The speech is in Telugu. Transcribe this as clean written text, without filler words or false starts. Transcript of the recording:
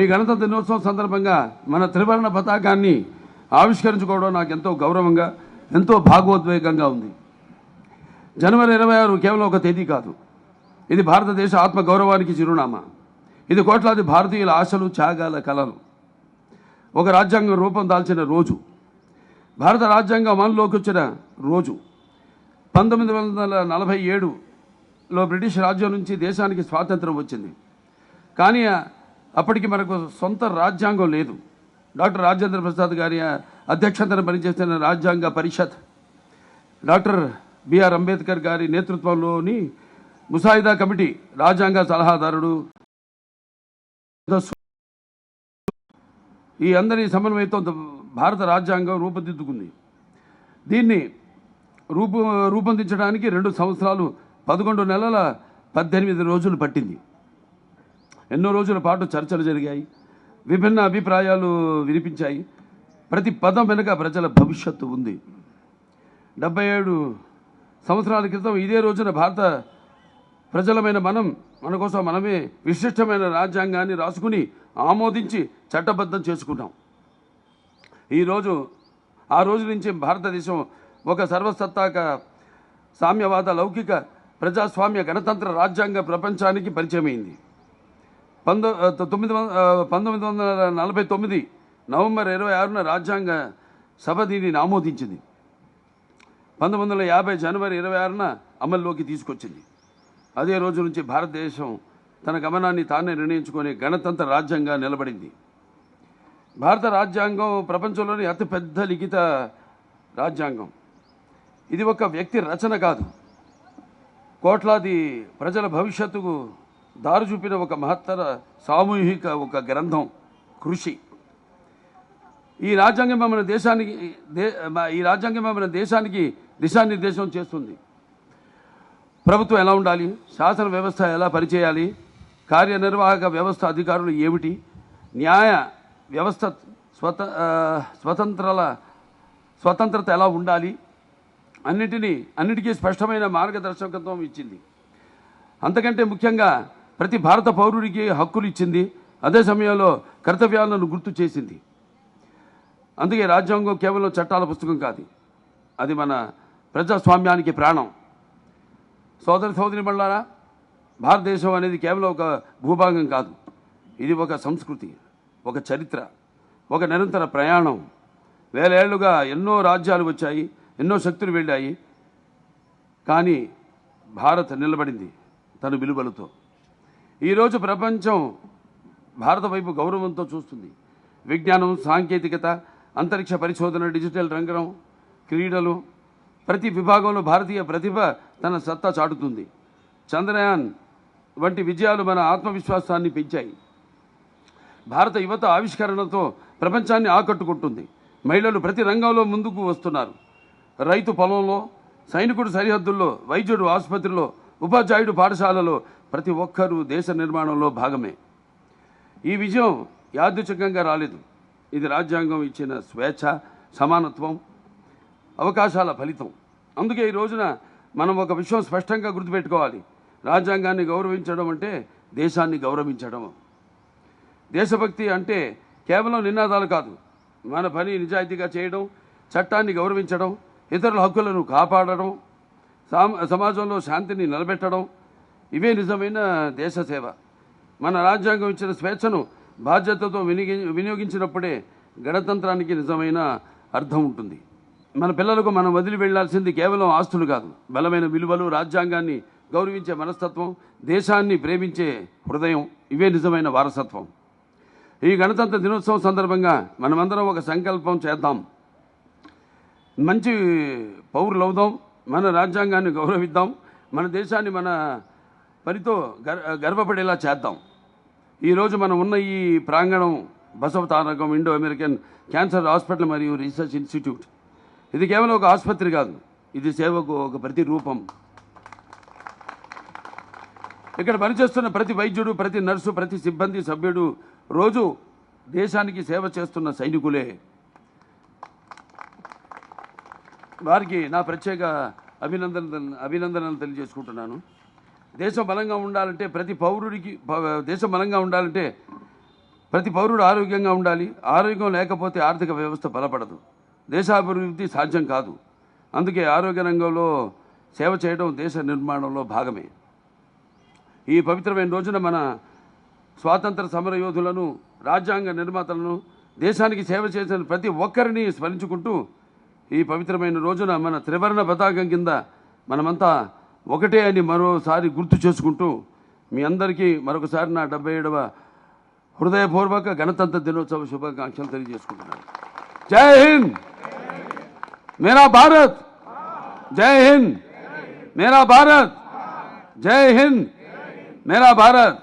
ఈ గణతంత్ర దినోత్సవం సందర్భంగా మన త్రివర్ణ పతాకాన్ని ఆవిష్కరించుకోవడం నాకు ఎంతో గౌరవంగా, ఎంతో భాగోద్వేగంగా ఉంది. జనవరి 26 కేవలం ఒక తేదీ కాదు. ఇది భారతదేశ ఆత్మ గౌరవానికి చిరునామా. ఇది కోట్లాది భారతీయుల ఆశలు, త్యాగాల కలలు. ఒక రాజ్యాంగం రూపం దాల్చిన రోజు, భారత రాజ్యాంగం అమలులోకి వచ్చిన రోజు. 1947లో బ్రిటిష్ రాజ్యం నుంచి దేశానికి స్వాతంత్రం వచ్చింది. కానీ అప్పటికి మనకు సొంత రాజ్యాంగం లేదు. డాక్టర్ రాజేంద్ర ప్రసాద్ గారి అధ్యక్షతన పనిచేస్తున్న రాజ్యాంగ పరిషత్, డాక్టర్ బిఆర్ అంబేద్కర్ గారి నేతృత్వంలోని ముసాయిదా కమిటీ, రాజ్యాంగ సలహాదారుడు, ఈ అందరి సమన్వయంతో భారత రాజ్యాంగం రూపుదిద్దుకుంది. దీన్ని రూపొందించడానికి 2 సంవత్సరాలు 11 నెలల 18 రోజులు పట్టింది. ఎన్నో రోజుల పాటు చర్చలు జరిగాయి, విభిన్న అభిప్రాయాలు వినిపించాయి. ప్రతి పదం వెనుక ప్రజల భవిష్యత్తు ఉంది. 77 సంవత్సరాల క్రితం ఇదే రోజున భారత ప్రజలమైన మన కోసం మనమే విశిష్టమైన రాజ్యాంగాన్ని రాసుకుని ఆమోదించి చట్టబద్ధం చేసుకున్నాం. ఆ రోజు నుంచి భారతదేశం ఒక సర్వసత్తాక సామ్యవాద, లౌకిక, ప్రజాస్వామ్య, గణతంత్ర రాజ్యాంగ ప్రపంచానికి పరిచయమైంది. 1949 నవంబర్ 26న రాజ్యాంగ సభ దీనిని ఆమోదించింది. 1950 జనవరి 26న అమల్లోకి తీసుకొచ్చింది. అదే రోజు నుంచి భారతదేశం తన గమనాన్ని తానే నిర్ణయించుకునే గణతంత్ర రాజ్యాంగంగా నిలబడింది. భారత రాజ్యాంగం ప్రపంచంలోని అతిపెద్ద లిఖిత రాజ్యాంగం. ఇది ఒక వ్యక్తి రచన కాదు, కోట్లాది ప్రజల భవిష్యత్తుకు దారి చూపిన ఒక మహత్తర సామూహిక ఒక గ్రంథం, కృషి. ఈ రాజ్యాంగం మన దేశానికి దిశానిర్దేశం చేస్తుంది. ప్రభుత్వం ఎలా ఉండాలి, శాసన వ్యవస్థ ఎలా పనిచేయాలి, కార్యనిర్వాహక వ్యవస్థ అధికారులు ఏమిటి, న్యాయ వ్యవస్థ స్వతంత్రత ఎలా ఉండాలి, అన్నిటికీ స్పష్టమైన మార్గదర్శకత్వం ఇచ్చింది. అంతకంటే ముఖ్యంగా ప్రతి భారత పౌరుడికి హక్కులు ఇచ్చింది. అదే సమయంలో కర్తవ్యాలను గుర్తు చేసింది. అందుకే రాజ్యాంగం కేవలం చట్టాల పుస్తకం కాదు, అది మన ప్రజాస్వామ్యానికి ప్రాణం. సోదరిమణులారా, భారతదేశం అనేది కేవలం ఒక భూభాగం కాదు. ఇది ఒక సంస్కృతి, ఒక చరిత్ర, ఒక నిరంతర ప్రయాణం. 1000 ఏళ్లుగా ఎన్నో రాజ్యాలు వచ్చాయి, ఎన్నో శక్తులు వెళ్ళాయి. కానీ భారత్ నిలబడింది తన విలువలతో. ఈరోజు ప్రపంచం భారత వైపు గౌరవంతో చూస్తుంది. విజ్ఞానం, సాంకేతికత, అంతరిక్ష పరిశోధన, డిజిటల్ రంగం, క్రీడలు, ప్రతి విభాగంలో భారతీయ ప్రతిభ తన సత్తా చాటుతుంది. చంద్రయాన్ వంటి విజయాలు మన ఆత్మవిశ్వాసాన్ని పెంచాయి. భారత యువత ఆవిష్కరణతో ప్రపంచాన్ని ఆకట్టుకుంటుంది. మహిళలు ప్రతి రంగంలో ముందుకు వస్తున్నారు. రైతు పొలంలో, సైనికుడు సరిహద్దుల్లో, వైద్యుడు ఆసుపత్రిలో, ఉపాధ్యాయుడు పాఠశాలలో, ప్రతి ఒక్కరూ దేశ నిర్మాణంలో భాగమే. ఈ విజయం యాదృచ్ఛికంగా రాలేదు. ఇది రాజ్యాంగం ఇచ్చిన స్వేచ్ఛ, సమానత్వం, అవకాశాల ఫలితం. అందుకే ఈ రోజున మనం ఒక విషయం స్పష్టంగా గుర్తుపెట్టుకోవాలి. రాజ్యాంగాన్ని గౌరవించడం అంటే దేశాన్ని గౌరవించడం. దేశభక్తి అంటే కేవలం నినాదాలు కాదు, మన పని నిజాయితీగా చేయడం, చట్టాన్ని గౌరవించడం, ఇతరుల హక్కులను కాపాడడం, సమాజంలో శాంతిని నిలబెట్టడం. ఇవే నిజమైన దేశ సేవ. మన రాజ్యాంగం ఇచ్చిన స్వేచ్ఛను బాధ్యతతో వినియోగించినప్పుడే గణతంత్రానికి నిజమైన అర్థం ఉంటుంది. మన పిల్లలకు మనం వదిలి వెళ్లాల్సింది కేవలం ఆస్తులు కాదు, బలమైన విలువలు, రాజ్యాంగాన్ని గౌరవించే మనస్తత్వం, దేశాన్ని ప్రేమించే హృదయం. ఇవే నిజమైన వారసత్వం. ఈ గణతంత్ర దినోత్సవం సందర్భంగా మనమందరం ఒక సంకల్పం చేద్దాం. మంచి పౌరులవుదాం, మన రాజ్యాంగాన్ని గౌరవిద్దాం, మన దేశాన్ని మన పనితో గర్వపడేలా చేద్దాం. ఈరోజు మనం ఉన్న ఈ ప్రాంగణం Basava Tarakam Indo American cancer hospital మరియు రీసెర్చ్ ఇన్స్టిట్యూట్. ఇది కేవలం ఒక ఆసుపత్రి కాదు, ఇది సేవకు ఒక ప్రతిరూపం. ఇక్కడ పనిచేస్తున్న ప్రతి వైద్యుడు, ప్రతి నర్సు, ప్రతి సిబ్బంది సభ్యుడు రోజు దేశానికి సేవ చేస్తున్న సైనికులే. వారికి నా ప్రత్యేక అభినందనలు తెలియజేసుకుంటున్నాను. దేశం బలంగా ఉండాలంటే ప్రతి పౌరుడు ఆరోగ్యంగా ఉండాలి. ఆరోగ్యం లేకపోతే ఆర్థిక వ్యవస్థ బలపడదు, దేశాభివృద్ధి సాధ్యం కాదు. అందుకే ఆరోగ్య రంగంలో సేవ చేయడం దేశ నిర్మాణంలో భాగమే. ఈ పవిత్రమైన రోజున మన స్వాతంత్ర సమర యోధులను, రాజ్యాంగ నిర్మాతలను, దేశానికి సేవ చేసిన ప్రతి ఒక్కరిని స్మరించుకుంటూ ఈ పవిత్రమైన రోజున మన త్రివర్ణ పతాకం కింద మనమంతా ఒకటే అని మరోసారి గుర్తు చేసుకుంటూ మీ అందరికీ మరొకసారి నా 77వ హృదయపూర్వక గణతంత్ర దినోత్సవ శుభాకాంక్షలు తెలియజేసుకుంటున్నాను. జై హింద్, మేరా భారత్. జై హింద్, మేరా భారత్. జై హింద్, మేరా భారత్.